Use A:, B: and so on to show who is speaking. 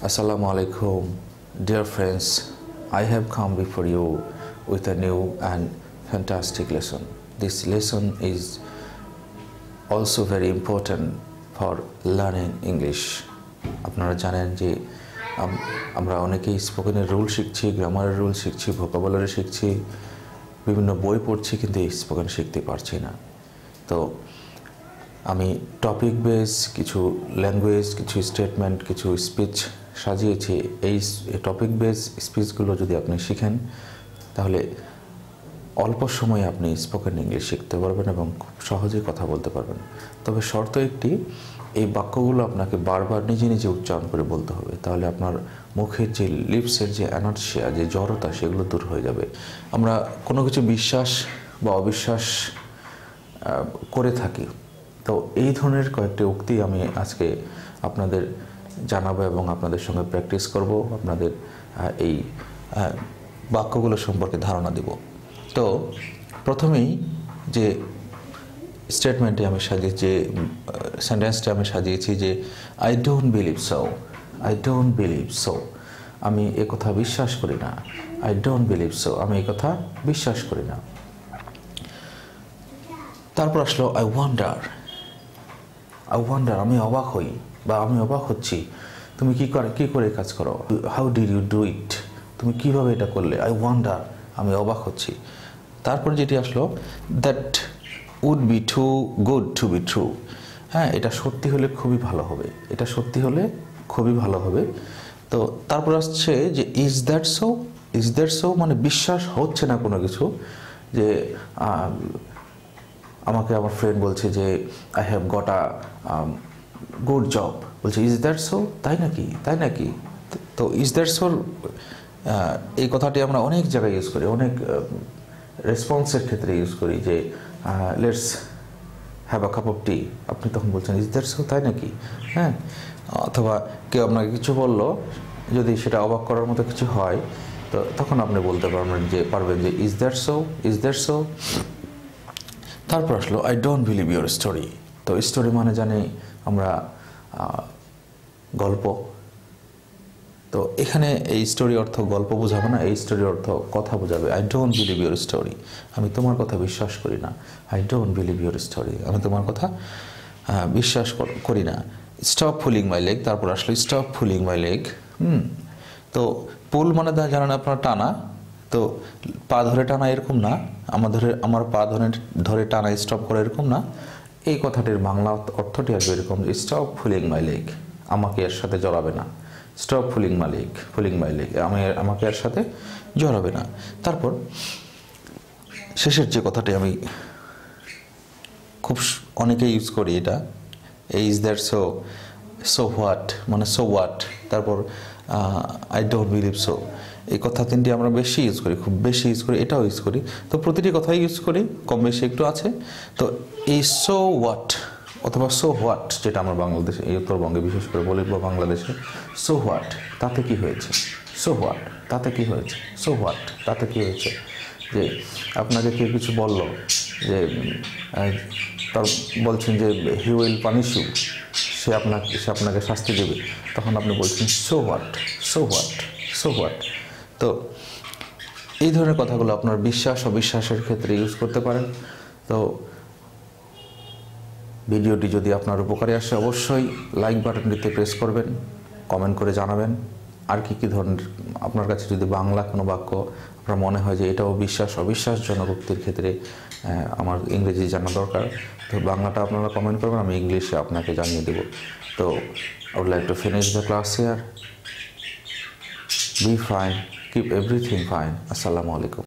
A: Assalamu alaikum, dear friends. I have come before you with a new and fantastic lesson. This lesson is also very important for learning English. আপনারা জানেন যে আমরা অনেকেই স্পোকেনের rule শিখছি, গ্রামারের rule শিখছি, vocabulary শিখছি, বিভিন্ন বই পড়ছি, কিন্তু স্পোকেন শিখতে পারছি না। তো আমি টপিক বেস কিছু ল্যাঙ্গুয়েজ, কিছু স্টেটমেন্ট, কিছু স্পিচ সাজিয়েছি। এই টপিক বেস স্পিচগুলো যদি আপনি শিখেন তাহলে অল্প সময়ে আপনি স্পোকেন ইংলিশ শিখতে পারবেন এবং খুব সহজেই কথা বলতে পারবেন। তবে শর্ত একটি, এই বাক্যগুলো আপনাকে বারবার নিজে নিজে উচ্চারণ করে বলতে হবে, তাহলে আপনার মুখের যে লিপসের যে অ্যানার্সিয়া, যে জড়তা, সেগুলো দূর হয়ে যাবে। আমরা কোনো কিছু বিশ্বাস বা অবিশ্বাস করে থাকি, তো এই ধরনের কয়েকটি উক্তি আমি আজকে আপনাদের জানাবো এবং আপনাদের সঙ্গে প্র্যাকটিস করব, আপনাদের এই বাক্যগুলো সম্পর্কে ধারণা দেব। তো প্রথমেই যে স্টেটমেন্টে আমি সাজিয়েছি, যে সেন্টেন্সটা আমি সাজিয়েছি যে I don't believe so, I don't believe so, আমি একথা বিশ্বাস করি না। আই ডোন্ট বিলিভ সো, আমি একথা বিশ্বাস করি না। তারপর আসলো আই ওয়ান্ডার, আই ওয়ান্ডার, আমি অবাক হই বা আমি অবাক হচ্ছি। তুমি কি করে কাজ করো? How did you do it, তুমি কিভাবে এটা করলে? আই ওয়ান্ডার, আমি অবাক হচ্ছি। তারপর যেটি আসলো that would be too good to be true, হ্যাঁ, এটা সত্যি হলে খুবই ভালো হবে, এটা সত্যি হলে খুবই ভালো হবে। তো তারপর আসছে যে is that so, is that so মানে বিশ্বাস হচ্ছে না কোনো কিছু। যে আমাকে আমার ফ্রেন্ড বলছে যে I have got a good job, বলছে ইজ দ্যাট সো, তাই নাকি, তাই নাকি। তো ইজ দ্যাট সোর এই কথাটি আমরা অনেক জায়গায় ইউজ করি, অনেক রেসপন্সের ক্ষেত্রে ইউজ করি। যে let's have a cup of tea, আপনি তখন বলছেন ইজ দ্যাট সো, তাই নাকি, হ্যাঁ। অথবা কেউ আপনাকে কিছু বললো, যদি সেটা অবাক করার মতো কিছু হয়, তো তখন আপনি বলতে পারবেন যে is that so, is that so. তারপর আসলো I don't believe your story. তো স্টোরি মানে জানি আমরা গল্প। তো এখানে এই স্টোরি অর্থ গল্প বোঝাবে না, এই স্টোরি অর্থ কথা বোঝাবে। I don't believe your story, আমি তোমার কথা বিশ্বাস করি না। I don't believe your story, আমি তোমার কথা বিশ্বাস করি না। স্টপ ফুলিং মাই লেগ, তারপর আসলো স্টপ ফুলিং মাই লেগ। তো পুল মানে জানেন আপনার টানা, তো পা ধরে টানা এরকম না, আমার পা ধরে টানা স্টপ করে এরকম না। এই কথাটির বাংলা অর্থটি আসবে এরকম, স্টপ ফুলিং মাই লেগ, আমাকে এর সাথে জড়াবে না। Stop fooling my leg, fooling my leg, আমাকে এর সাথে জড়াবে না। তারপর শেষের যে কথাটি আমি খুব অনেকে ইউজ করি, এটা is that so, so what মানে সো হোয়াট। তারপর আই ডোন্ট বিলিভ সো, এই কথা তিনটি আমরা বেশি ইউজ করি, খুব বেশি ইউজ করি, এটাও ইউজ করি। তো প্রতিটি কথাই ইউজ করি, কম বেশি একটু আছে। তো এই সো হোয়াট অথবা সো হোয়াট, যেটা আমরা বাংলাদেশে, এই উত্তরবঙ্গে বিশেষ করে বলি বা বাংলাদেশে, সো হোয়াট, তাতে কি হয়েছে, সো হোয়াট, তাতে কি হয়েছে, সো হোয়াট, তাতে কি হয়েছে। যে আপনাকে কেউ কিছু বলল, যে তার বলছেন যে হি উইল পানিশ ইউ, সে আপনাকে শাস্তি দেবে, তখন আপনি বলছেন so what, so what, so what. তো এই ধরনের কথাগুলো আপনার বিশ্বাস অবিশ্বাসের ক্ষেত্রে ইউজ করতে পারেন। তো ভিডিওটি যদি আপনার উপকারে আসে, অবশ্যই লাইক বাটনটিতে প্রেস করবেন, কমেন্ট করে জানাবেন আর কি ধরনের আপনার কাছে যদি বাংলা কোনো বাক্য আপনার মনে হয় যে এটাও বিশ্বাস অবিশ্বাসজনক উক্তির ক্ষেত্রে আমার ইংরেজি জানা দরকার, তো বাংলাটা আপনারা কমেন্ট করবেন, আমি ইংলিশে আপনাকে জানিয়ে দেব। তো I would like to finish the class here. Be fine, keep everything fine. Assalamu alaikum.